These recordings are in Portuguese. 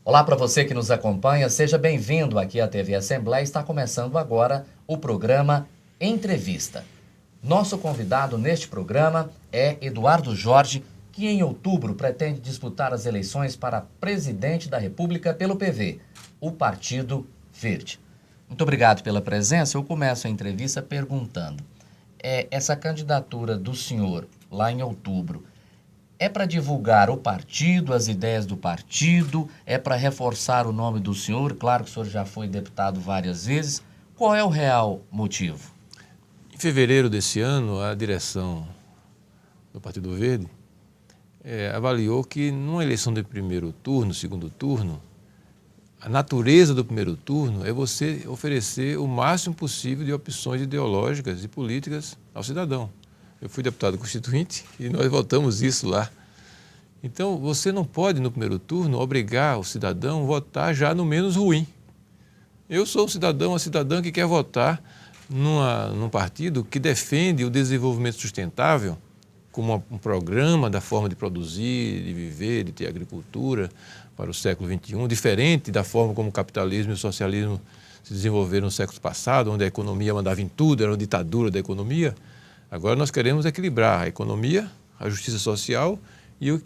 Olá para você que nos acompanha, seja bem-vindo aqui à TV Assembleia. Está começando agora o programa Entrevista. Nosso convidado neste programa é Eduardo Jorge, que em outubro pretende disputar as eleições para presidente da República pelo PV, o Partido Verde. Muito obrigado pela presença. Eu começo a entrevista perguntando, essa candidatura do senhor lá em outubro, é para divulgar o partido, as ideias do partido? É para reforçar o nome do senhor? Claro que o senhor já foi deputado várias vezes. Qual é o real motivo? Em fevereiro desse ano, a direção do Partido Verde avaliou que numa eleição de primeiro turno, segundo turno, a natureza do primeiro turno é você oferecer o máximo possível de opções ideológicas e políticas ao cidadão. Eu fui deputado constituinte e nós votamos isso lá. Então, você não pode, no primeiro turno, obrigar o cidadão a votar já no menos ruim. Eu sou um cidadão, uma cidadã que quer votar num partido que defende o desenvolvimento sustentável como um programa da forma de produzir, de viver, de ter agricultura para o século XXI, diferente da forma como o capitalismo e o socialismo se desenvolveram no século passado, onde a economia mandava em tudo, era uma ditadura da economia. Agora nós queremos equilibrar a economia, a justiça social e o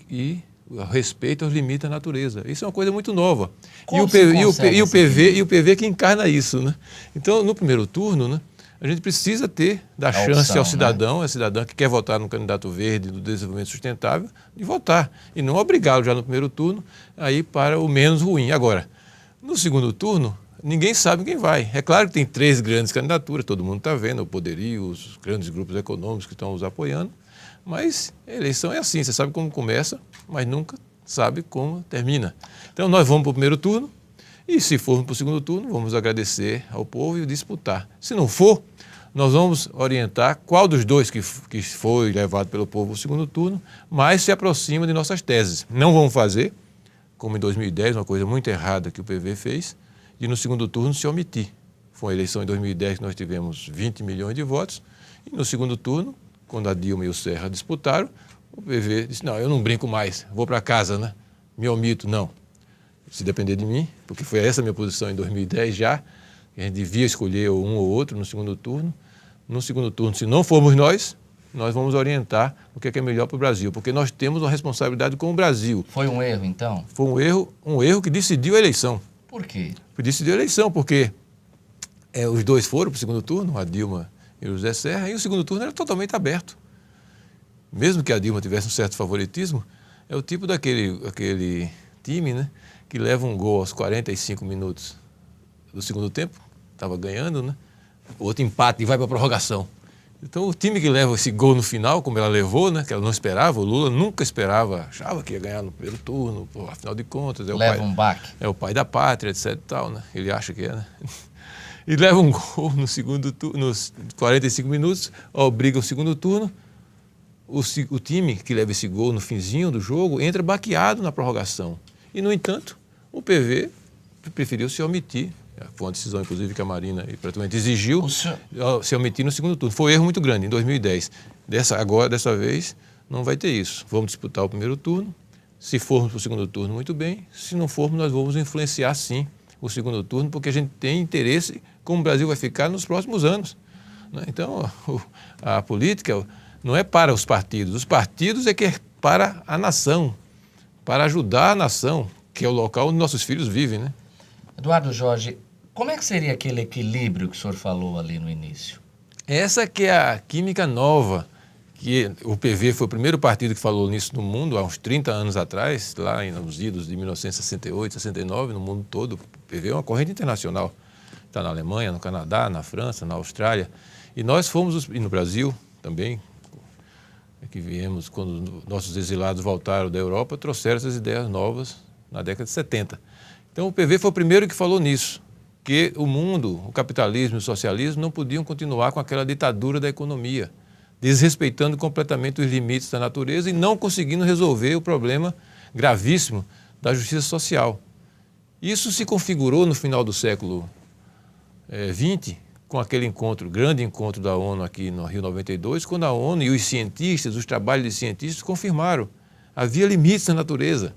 respeito aos limites da natureza. Isso é uma coisa muito nova. E o PV que encarna isso, né? Então, no primeiro turno, né, a gente precisa dar chance ao cidadão, né? A cidadã que quer votar no candidato verde do desenvolvimento sustentável, de votar. E não obrigá-lo já no primeiro turno a ir para o menos ruim. Agora, no segundo turno, ninguém sabe quem vai. É claro que tem 3 grandes candidaturas, todo mundo está vendo, o poderio, os grandes grupos econômicos que estão os apoiando, mas a eleição é assim, você sabe como começa, mas nunca sabe como termina. Então nós vamos para o primeiro turno e se formos para o segundo turno, vamos agradecer ao povo e disputar. Se não for, nós vamos orientar qual dos dois que foi levado pelo povo ao segundo turno mais se aproxima de nossas teses. Não vamos fazer, como em 2010, uma coisa muito errada que o PV fez, de no segundo turno se omitir. Foi uma eleição em 2010 que nós tivemos 20 milhões de votos, e no segundo turno, quando a Dilma e o Serra disputaram, o PV disse, não, eu não brinco mais, vou para casa, né? Me omito, não. Se depender de mim, porque foi essa a minha posição em 2010 já, a gente devia escolher um ou outro no segundo turno. No segundo turno, se não formos nós vamos orientar o que é melhor para o Brasil, porque nós temos uma responsabilidade com o Brasil. Foi um erro, então? Foi um erro que decidiu a eleição. Por quê? Decidiu a eleição, porque os dois foram para o segundo turno, a Dilma e o José Serra, e o segundo turno era totalmente aberto. Mesmo que a Dilma tivesse um certo favoritismo, é o tipo daquele time, né, que leva um gol aos 45 minutos do segundo tempo, estava ganhando, né, o outro empate e vai para a prorrogação. Então o time que leva esse gol no final, como ela levou, né, que ela não esperava, o Lula nunca esperava, achava que ia ganhar no primeiro turno, afinal de contas. Leva um baque. É o pai da pátria, etc e tal, né? Ele acha que é, né? E leva um gol no segundo turno, nos 45 minutos, obriga o segundo turno, o time que leva esse gol no finzinho do jogo entra baqueado na prorrogação. E, no entanto, o PV preferiu se omitir. Foi uma decisão, inclusive, que a Marina praticamente exigiu se omitir no segundo turno. Foi um erro muito grande, em 2010. Dessa vez, não vai ter isso. Vamos disputar o primeiro turno. Se formos para o segundo turno, muito bem. Se não formos, nós vamos influenciar, sim, o segundo turno, porque a gente tem interesse como o Brasil vai ficar nos próximos anos. Então, a política não é para os partidos é que é para a nação, para ajudar a nação, que é o local onde nossos filhos vivem, né? Eduardo Jorge, como é que seria aquele equilíbrio que o senhor falou ali no início? Essa que é a química nova, que o PV foi o primeiro partido que falou nisso no mundo, há uns 30 anos atrás, lá nos idos de 1968, 69, no mundo todo. O PV é uma corrente internacional. Está na Alemanha, no Canadá, na França, na Austrália. E nós fomos, e no Brasil também, que viemos, quando nossos exilados voltaram da Europa, trouxeram essas ideias novas na década de 70. Então o PV foi o primeiro que falou nisso, que o mundo, o capitalismo e o socialismo não podiam continuar com aquela ditadura da economia, desrespeitando completamente os limites da natureza e não conseguindo resolver o problema gravíssimo da justiça social. Isso se configurou no final do século XX, com aquele grande encontro da ONU aqui no Rio 92, quando a ONU e os cientistas, os trabalhos de cientistas confirmaram havia limites na natureza.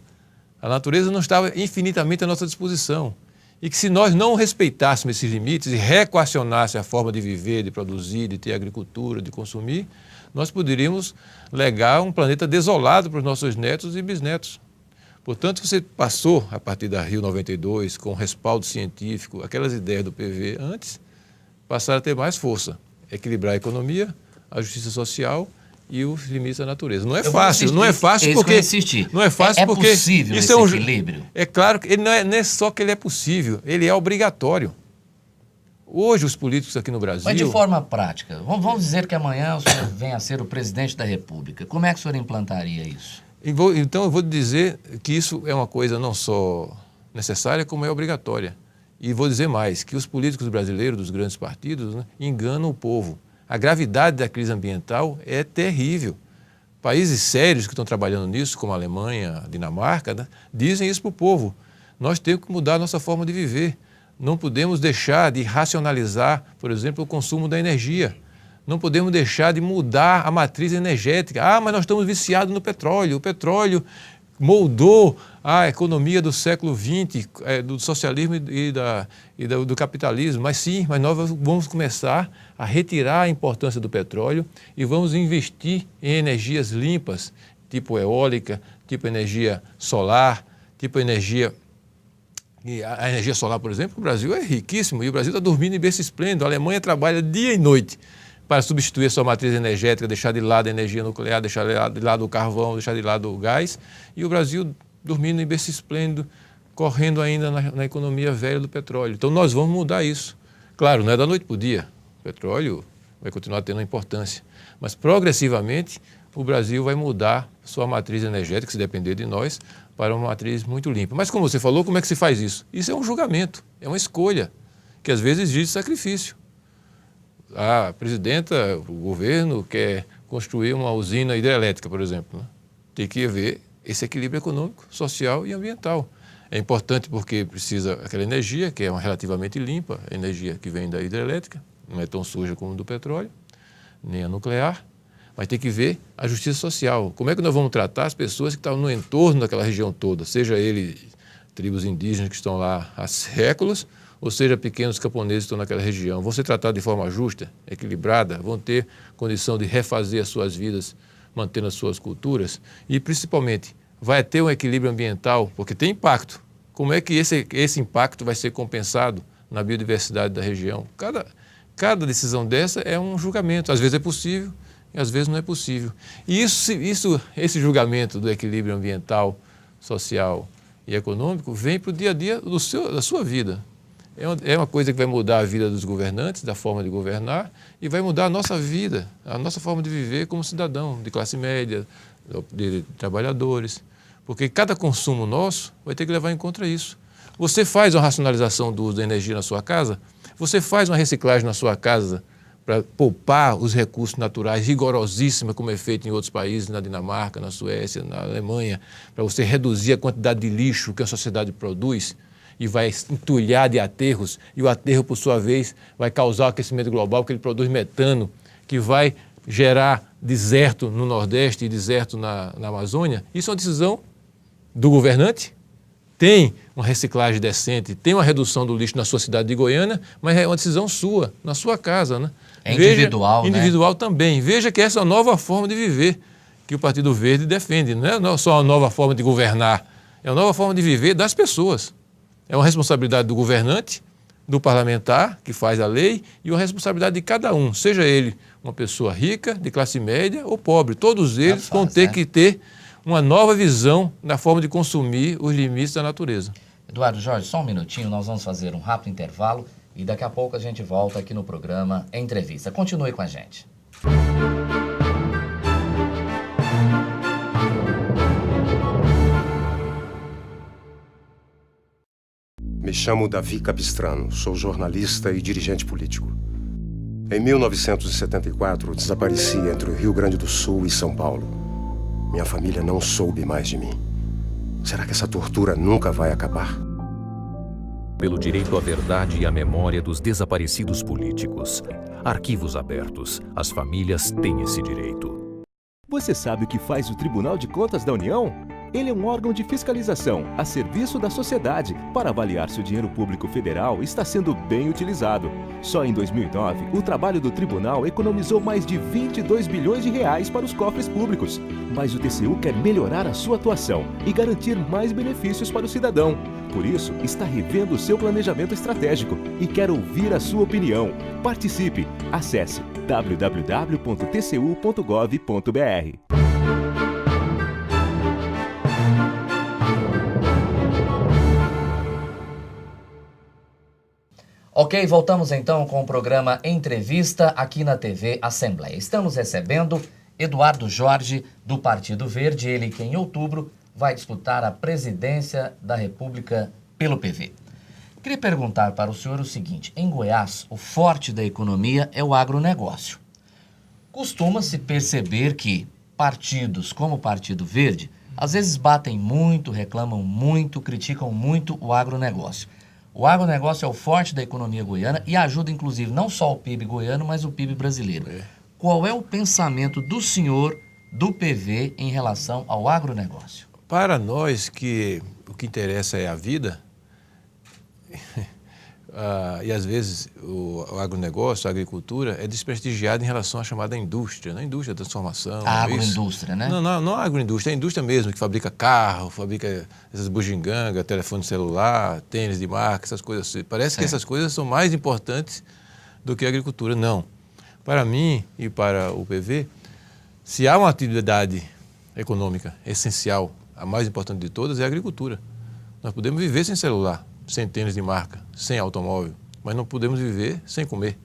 A natureza não estava infinitamente à nossa disposição. E que se nós não respeitássemos esses limites e reequacionássemos a forma de viver, de produzir, de ter agricultura, de consumir, nós poderíamos legar um planeta desolado para os nossos netos e bisnetos. Portanto, você passou, a partir da Rio 92, com respaldo científico, aquelas ideias do PV antes, passaram a ter mais força. Equilibrar a economia, a justiça social e os limites da natureza. Não é fácil, não é fácil porque... Não é fácil porque... É possível esse equilíbrio? É claro que ele não é só que ele é possível, ele é obrigatório. Hoje os políticos aqui no Brasil... Mas de forma prática, vamos dizer que amanhã o senhor venha a ser o presidente da República. Como é que o senhor implantaria isso? Então eu vou dizer que isso é uma coisa não só necessária, como é obrigatória. E vou dizer mais, que os políticos brasileiros dos grandes partidos, né, enganam o povo. A gravidade da crise ambiental é terrível. Países sérios que estão trabalhando nisso, como a Alemanha, a Dinamarca, né, dizem isso para o povo. Nós temos que mudar a nossa forma de viver. Não podemos deixar de racionalizar, por exemplo, o consumo da energia. Não podemos deixar de mudar a matriz energética. Ah, mas nós estamos viciados no petróleo. O petróleo moldou a economia do século XX, do socialismo e do capitalismo. Mas sim, mas nós vamos começar a retirar a importância do petróleo e vamos investir em energias limpas, tipo eólica, tipo energia solar, tipo energia... E a energia solar, por exemplo, o Brasil é riquíssimo e o Brasil está dormindo em berço esplêndido. A Alemanha trabalha dia e noite para substituir a sua matriz energética, deixar de lado a energia nuclear, deixar de lado o carvão, deixar de lado o gás. E o Brasil dormindo em berço esplêndido, correndo ainda na economia velha do petróleo. Então nós vamos mudar isso. Claro, não é da noite para o dia. O petróleo vai continuar tendo importância. Mas progressivamente o Brasil vai mudar sua matriz energética, se depender de nós, para uma matriz muito limpa. Mas como você falou, como é que se faz isso? Isso é um julgamento, é uma escolha, que às vezes exige sacrifício. A presidenta, o governo quer construir uma usina hidrelétrica, por exemplo, né? Tem que haver esse equilíbrio econômico, social e ambiental. É importante porque precisa aquela energia, que é relativamente limpa, a energia que vem da hidrelétrica, não é tão suja como do petróleo, nem a nuclear. Mas tem que ver a justiça social. Como é que nós vamos tratar as pessoas que estão no entorno daquela região toda, seja ele tribos indígenas que estão lá há séculos, ou seja, pequenos camponeses que estão naquela região. Vão ser tratados de forma justa, equilibrada, vão ter condição de refazer as suas vidas, mantendo as suas culturas e, principalmente, vai ter um equilíbrio ambiental, porque tem impacto. Como é que esse impacto vai ser compensado na biodiversidade da região? Cada decisão dessa é um julgamento. Às vezes é possível, e às vezes não é possível. E esse julgamento do equilíbrio ambiental, social e econômico vem para o dia a dia da sua vida. É uma coisa que vai mudar a vida dos governantes, da forma de governar, e vai mudar a nossa vida, a nossa forma de viver como cidadão, de classe média, de trabalhadores. Porque cada consumo nosso vai ter que levar em conta isso. Você faz uma racionalização do uso da energia na sua casa? Você faz uma reciclagem na sua casa para poupar os recursos naturais rigorosíssima, como é feito em outros países, na Dinamarca, na Suécia, na Alemanha, para você reduzir a quantidade de lixo que a sociedade produz e vai entulhar de aterros, e o aterro, por sua vez, vai causar aquecimento global, porque ele produz metano, que vai gerar deserto no Nordeste e deserto na Amazônia. Isso é uma decisão do governante. Tem uma reciclagem decente, tem uma redução do lixo na sua cidade de Goiânia, mas é uma decisão sua, na sua casa, né? É individual, né? Individual também. Veja que essa é a nova forma de viver que o Partido Verde defende. Não é só uma nova forma de governar, é uma nova forma de viver das pessoas. É uma responsabilidade do governante, do parlamentar, que faz a lei, e uma responsabilidade de cada um, seja ele uma pessoa rica, de classe média ou pobre. Todos eles vão ter que ter uma nova visão na forma de consumir os limites da natureza. Eduardo Jorge, só um minutinho, nós vamos fazer um rápido intervalo e daqui a pouco a gente volta aqui no programa Entrevista. Continue com a gente. Me chamo Davi Capistrano, sou jornalista e dirigente político. Em 1974, desapareci entre o Rio Grande do Sul e São Paulo. Minha família não soube mais de mim. Será que essa tortura nunca vai acabar? Pelo direito à verdade e à memória dos desaparecidos políticos. Arquivos abertos. As famílias têm esse direito. Você sabe o que faz o Tribunal de Contas da União? Ele é um órgão de fiscalização a serviço da sociedade para avaliar se o dinheiro público federal está sendo bem utilizado. Só em 2009, o trabalho do tribunal economizou mais de 22 bilhões de reais para os cofres públicos. Mas o TCU quer melhorar a sua atuação e garantir mais benefícios para o cidadão. Por isso, está revendo o seu planejamento estratégico e quer ouvir a sua opinião. Participe! Acesse www.tcu.gov.br. Ok, voltamos então com o programa Entrevista aqui na TV Assembleia. Estamos recebendo Eduardo Jorge, do Partido Verde, ele que em outubro vai disputar a presidência da República pelo PV. Queria perguntar para o senhor o seguinte: em Goiás, o forte da economia é o agronegócio. Costuma-se perceber que partidos como o Partido Verde, às vezes batem muito, reclamam muito, criticam muito o agronegócio. O agronegócio é o forte da economia goiana e ajuda, inclusive, não só o PIB goiano, mas o PIB brasileiro. Qual é o pensamento do senhor, do PV, em relação ao agronegócio? Para nós, que o que interessa é a vida, e às vezes o agronegócio, a agricultura, é desprestigiada em relação à chamada indústria, né? Indústria da transformação. A agroindústria, né? Não a agroindústria, é a indústria mesmo, que fabrica carro, fabrica essas bugigangas, telefone celular, tênis de marca, essas coisas assim. Parece que essas coisas são mais importantes do que a agricultura. Não. Para mim e para o PV, se há uma atividade econômica essencial, a mais importante de todas é a agricultura. Nós podemos viver sem celular, sem tênis de marca, sem automóvel, mas não podemos viver sem comer.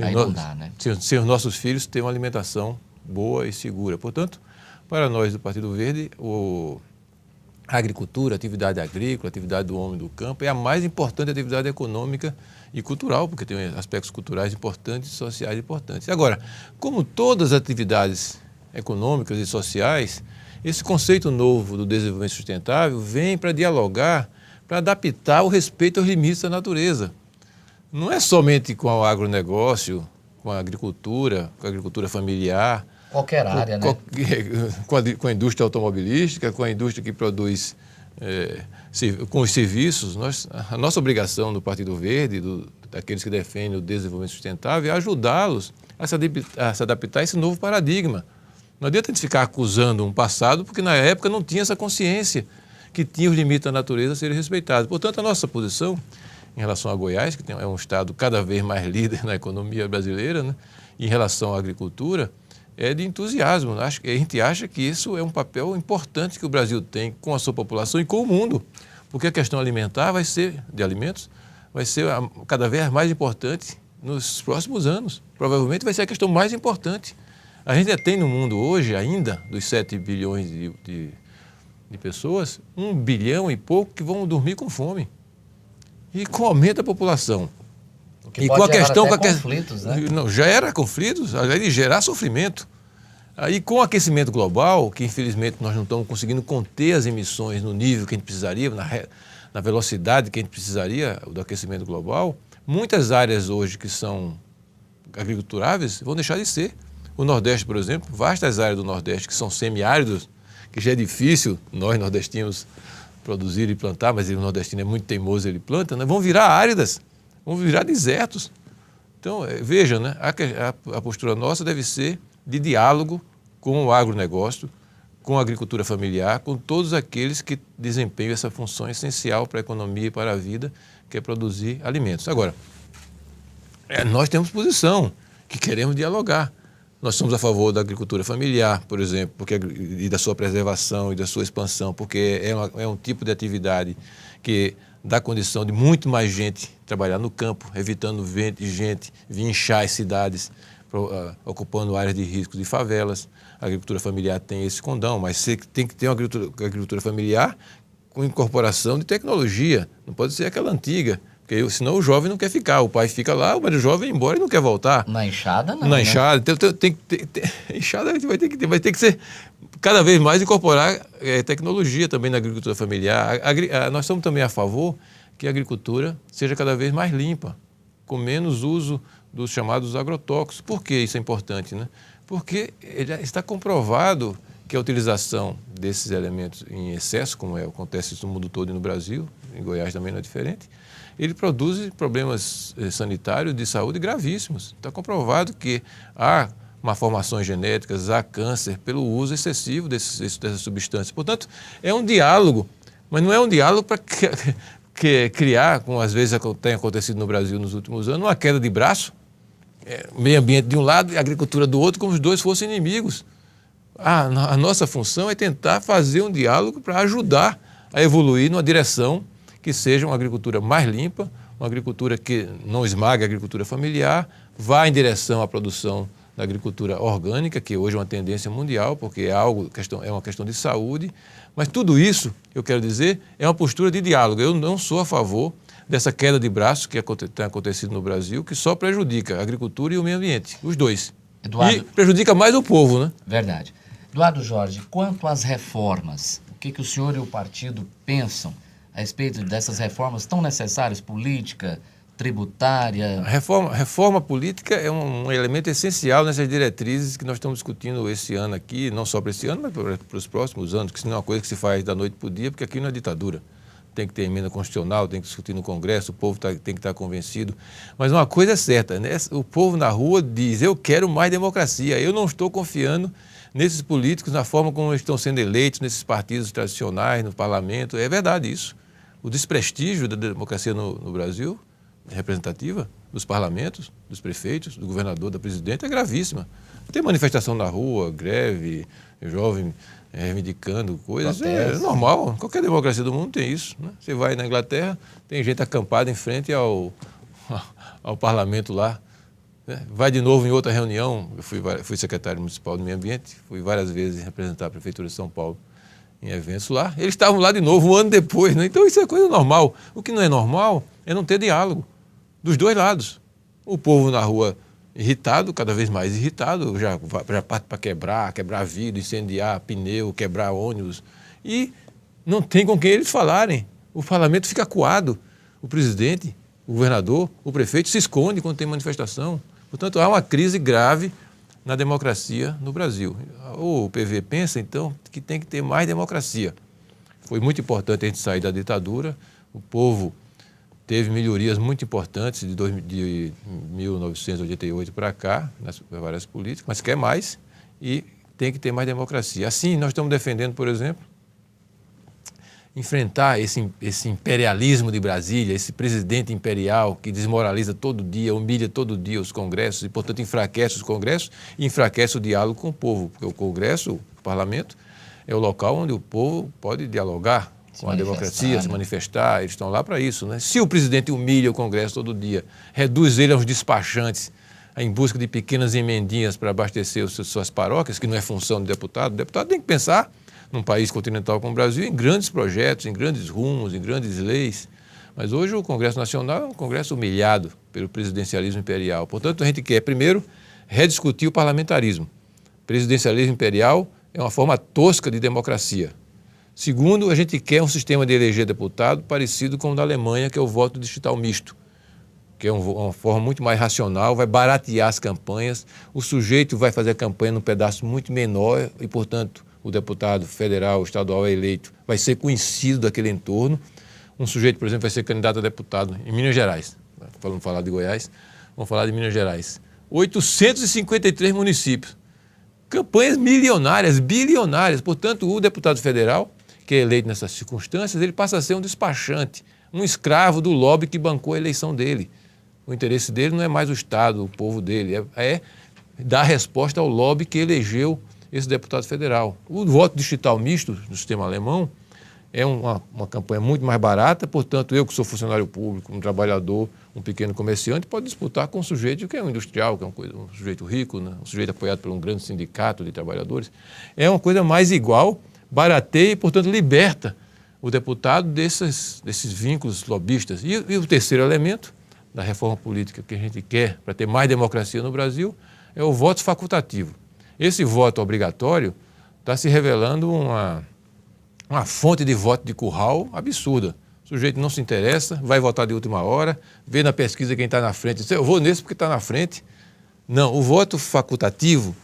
Aí não dá, né? Sem os nossos filhos ter uma alimentação boa e segura. Portanto, para nós do Partido Verde, a agricultura, a atividade agrícola, a atividade do homem do campo é a mais importante atividade econômica e cultural, porque tem aspectos culturais importantes e sociais importantes. Agora, como todas as atividades econômicas e sociais, esse conceito novo do desenvolvimento sustentável vem para dialogar, para adaptar o respeito aos limites da natureza. Não é somente com o agronegócio, com a agricultura familiar. Qualquer área, né? Com a indústria automobilística, com a indústria que produz, com os serviços. A nossa obrigação do Partido Verde, daqueles que defendem o desenvolvimento sustentável, é ajudá-los a se adaptar a esse novo paradigma. Não adianta a gente ficar acusando um passado, porque na época não tinha essa consciência que tinha os limites da natureza a serem respeitados. Portanto, a nossa posição em relação a Goiás, que é um estado cada vez mais líder na economia brasileira, né, em relação à agricultura, é de entusiasmo. A gente acha que isso é um papel importante que o Brasil tem com a sua população e com o mundo, porque a questão alimentar de alimentos vai ser cada vez mais importante nos próximos anos. Provavelmente vai ser a questão mais importante. A gente tem no mundo hoje, ainda, dos 7 bilhões de pessoas, 1 bilhão e pouco que vão dormir com fome. E com o aumento da população. O que pode gerar até conflitos, né? Não, já era conflitos, além de gerar sofrimento. Aí, com o aquecimento global, que infelizmente nós não estamos conseguindo conter as emissões no nível que a gente precisaria, na velocidade que a gente precisaria do aquecimento global, muitas áreas hoje que são agriculturáveis vão deixar de ser. O Nordeste, por exemplo, vastas áreas do Nordeste que são semiáridos, que já é difícil nós nordestinos produzir e plantar, mas o nordestino é muito teimoso, ele planta, né? Vão virar áridas, vão virar desertos. Então, veja, né? A postura nossa deve ser de diálogo com o agronegócio, com a agricultura familiar, com todos aqueles que desempenham essa função essencial para a economia e para a vida, que é produzir alimentos. Agora, nós temos posição, que queremos dialogar. Nós somos a favor da agricultura familiar, por exemplo, e da sua preservação e da sua expansão, porque é um tipo de atividade que dá condição de muito mais gente trabalhar no campo, evitando gente vir inchar as cidades, ocupando áreas de risco de favelas. A agricultura familiar tem esse condão, mas você tem que ter uma agricultura familiar com incorporação de tecnologia, não pode ser aquela antiga. Porque senão o jovem não quer ficar, o pai fica lá, mas o jovem vai embora e não quer voltar. Na enxada não, Na enxada, então, enxada vai ter que ser cada vez mais incorporar tecnologia também na agricultura familiar. Nós somos também a favor que a agricultura seja cada vez mais limpa, com menos uso dos chamados agrotóxicos. Por que isso é importante, né? Porque está comprovado que a utilização desses elementos em excesso, como acontece no mundo todo e no Brasil, em Goiás também não é diferente, ele produz problemas sanitários de saúde gravíssimos. Está comprovado que há malformações genéticas, há câncer pelo uso excessivo dessas substâncias. Portanto, é um diálogo, mas não é um diálogo para criar, como às vezes tem acontecido no Brasil nos últimos anos, uma queda de braço, meio ambiente de um lado e agricultura do outro, como os dois fossem inimigos. A nossa função é tentar fazer um diálogo para ajudar a evoluir numa direção que seja uma agricultura mais limpa, uma agricultura que não esmague a agricultura familiar, vá em direção à produção da agricultura orgânica, que hoje é uma tendência mundial, porque é uma questão de saúde. Mas tudo isso, eu quero dizer, é uma postura de diálogo. Eu não sou a favor dessa queda de braço que tem acontecido no Brasil, que só prejudica a agricultura e o meio ambiente, os dois. Eduardo, e prejudica mais o povo, né? Verdade. Eduardo Jorge, quanto às reformas, o que o senhor e o partido pensam a respeito dessas reformas tão necessárias, política, tributária? A reforma política é um elemento essencial nessas diretrizes que nós estamos discutindo esse ano aqui, não só para esse ano, mas para os próximos anos, que isso não é uma coisa que se faz da noite para o dia, porque aqui não é ditadura. Tem que ter emenda constitucional, tem que discutir no Congresso, o povo tem que estar convencido. Mas uma coisa é certa, né? O povo na rua diz, eu quero mais democracia, eu não estou confiando nesses políticos, na forma como eles estão sendo eleitos, nesses partidos tradicionais, no parlamento. É verdade isso. O desprestígio da democracia no Brasil, representativa, dos parlamentos, dos prefeitos, do governador, da presidente, é gravíssima. Tem manifestação na rua, greve, jovem reivindicando coisas, é normal. Qualquer democracia do mundo tem isso, né? Você vai na Inglaterra, tem gente acampada em frente ao parlamento lá, né? Vai de novo em outra reunião, eu fui secretário municipal do meio ambiente, fui várias vezes representar a Prefeitura de São Paulo em eventos lá, eles estavam lá de novo um ano depois, né? Então isso é coisa normal. O que não é normal é não ter diálogo dos dois lados. O povo na rua irritado, cada vez mais irritado, já parte para quebrar vidro, incendiar pneu, quebrar ônibus, e não tem com quem eles falarem. O parlamento fica acuado, o presidente, o governador, o prefeito se esconde quando tem manifestação. Portanto, há uma crise grave na democracia no Brasil. O PV pensa, então, que tem que ter mais democracia. Foi muito importante a gente sair da ditadura, o povo teve melhorias muito importantes de 1988 para cá, nas várias políticas, mas quer mais e tem que ter mais democracia. Assim, nós estamos defendendo, por exemplo, enfrentar esse imperialismo de Brasília, esse presidente imperial que desmoraliza todo dia, humilha todo dia os congressos e, portanto, enfraquece os congressos e enfraquece o diálogo com o povo, porque o Congresso, o parlamento, é o local onde o povo pode dialogar com a democracia, se manifestar, eles estão lá para isso, né? Se o presidente humilha o Congresso todo dia, reduz ele aos despachantes, em busca de pequenas emendinhas para abastecer suas paróquias, que não é função do deputado, o deputado tem que pensar, num país continental como o Brasil, em grandes projetos, em grandes rumos, em grandes leis. Mas hoje o Congresso Nacional é um Congresso humilhado pelo presidencialismo imperial. Portanto, a gente quer, primeiro, rediscutir o parlamentarismo. Presidencialismo imperial é uma forma tosca de democracia. Segundo, a gente quer um sistema de eleger deputado parecido com o da Alemanha, que é o voto distrital misto, que é uma forma muito mais racional, vai baratear as campanhas, o sujeito vai fazer a campanha num pedaço muito menor e, portanto, o deputado federal, estadual é eleito, vai ser conhecido daquele entorno. Um sujeito, por exemplo, vai ser candidato a deputado em Minas Gerais. Vamos falar de Goiás, vamos falar de Minas Gerais. 853 municípios. Campanhas milionárias, bilionárias. Portanto, o deputado federal, que é eleito nessas circunstâncias, ele passa a ser um despachante, um escravo do lobby que bancou a eleição dele. O interesse dele não é mais o Estado, o povo dele, é dar resposta ao lobby que elegeu esse deputado federal. O voto distrital misto no sistema alemão é uma campanha muito mais barata, portanto, eu que sou funcionário público, um trabalhador, um pequeno comerciante, pode disputar com um sujeito que é um industrial, que é um sujeito rico, né? Um sujeito apoiado por um grande sindicato de trabalhadores. É uma coisa mais igual, barateia e, portanto, liberta o deputado desses vínculos lobistas. E o terceiro elemento da reforma política que a gente quer para ter mais democracia no Brasil é o voto facultativo. Esse voto obrigatório está se revelando uma fonte de voto de curral absurda. O sujeito não se interessa, vai votar de última hora, vê na pesquisa quem está na frente, diz, eu vou nesse porque está na frente. Não, o voto facultativo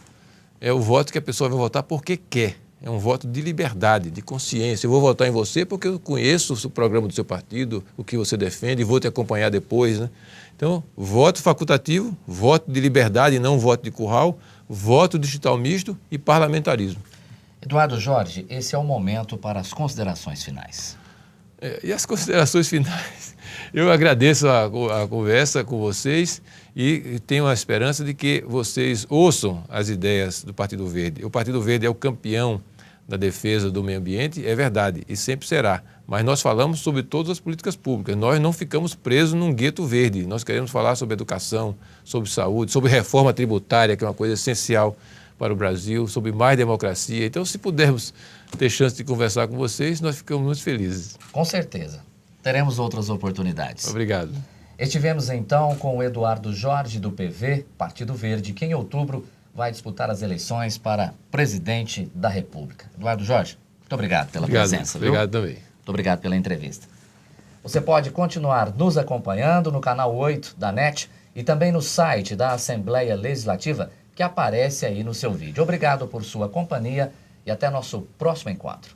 é o voto que a pessoa vai votar porque quer. é um voto de liberdade, de consciência. Eu vou votar em você porque eu conheço o programa do seu partido, o que você defende, e vou te acompanhar depois, né? Então, voto facultativo, voto de liberdade e não voto de curral, voto digital misto e parlamentarismo. Eduardo Jorge, esse é o momento para as considerações finais. E as considerações finais? Eu agradeço a conversa com vocês e tenho a esperança de que vocês ouçam as ideias do Partido Verde. O Partido Verde é o campeão da defesa do meio ambiente, é verdade, e sempre será. Mas nós falamos sobre todas as políticas públicas. Nós não ficamos presos num gueto verde. Nós queremos falar sobre educação, sobre saúde, sobre reforma tributária, que é uma coisa essencial para o Brasil, sobre mais democracia. Então, se pudermos ter chance de conversar com vocês, nós ficamos muito felizes. Com certeza. Teremos outras oportunidades. Obrigado. Estivemos então com o Eduardo Jorge do PV, Partido Verde, que em outubro vai disputar as eleições para presidente da República. Eduardo Jorge, muito obrigado pela presença. Obrigado também. Muito obrigado pela entrevista. Você pode continuar nos acompanhando no canal 8 da NET e também no site da Assembleia Legislativa, que aparece aí no seu vídeo. Obrigado por sua companhia e até nosso próximo encontro.